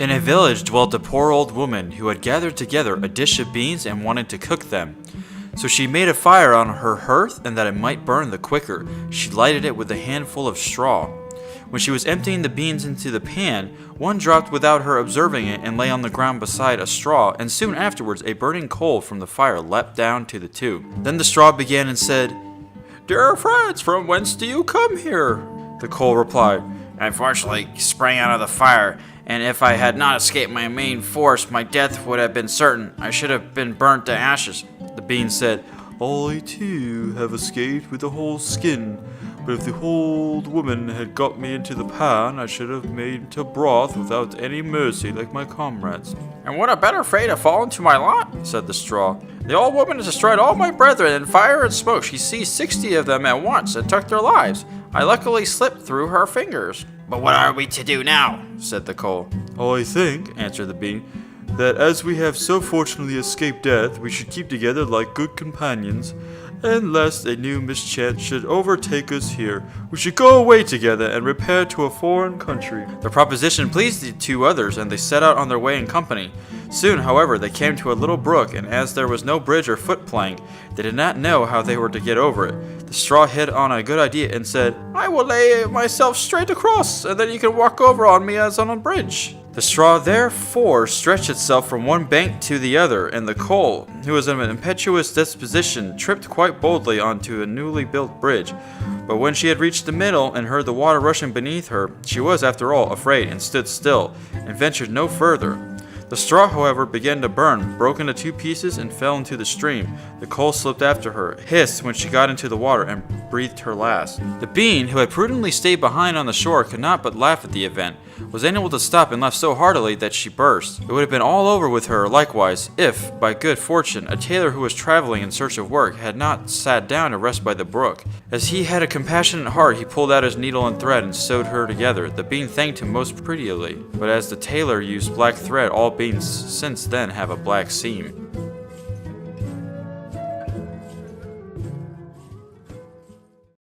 In a village dwelt a poor old woman who had gathered together a dish of beans and wanted to cook them. So she made a fire on her hearth, and that it might burn the quicker, she lighted it with a handful of straw. When she was emptying the beans into the pan, one dropped without her observing it and lay on the ground beside a straw, and soon afterwards a burning coal from the fire leapt down to the two. Then the straw began and said, "Dear friends, from whence do you come here?" The coal replied, "I unfortunately sprang out of the fire, and if I had not escaped my main force, my death would have been certain. I should have been burnt to ashes." The bean said, "I too have escaped with a whole skin, but if the old woman had got me into the pan, I should have made to broth without any mercy like my comrades." "And what a better fate to fall into my lot," said the straw. "The old woman has destroyed all my brethren in fire and smoke. She seized 60 of them at once and took their lives. I luckily slipped through her fingers." "But what are we to do now?" said the coal. "I think," answered the bean, "that as we have so fortunately escaped death, we should keep together like good companions, and lest a new mischance should overtake us here, we should go away together and repair to a foreign country." The proposition pleased the two others, and they set out on their way in company. Soon, however, they came to a little brook, and as there was no bridge or foot plank, they did not know how they were to get over it. The straw hit on a good idea and said, "I will lay myself straight across, and then you can walk over on me as on a bridge." The straw therefore stretched itself from one bank to the other, and the coal, who was of an impetuous disposition, tripped quite boldly onto a newly built bridge. But when she had reached the middle and heard the water rushing beneath her, she was, after all, afraid, and stood still, and ventured no further. The straw, however, began to burn, broke into two pieces, and fell into the stream. The coal slipped after her, hissed when she got into the water, and breathed her last. The bean, who had prudently stayed behind on the shore, could not but laugh at the event, was unable to stop, and laughed so heartily that she burst. It would have been all over with her, likewise, if, by good fortune, a tailor who was traveling in search of work had not sat down to rest by the brook. As he had a compassionate heart, he pulled out his needle and thread and sewed her together. The bean thanked him most prettily, but as the tailor used black thread, all beans since then have a black seam.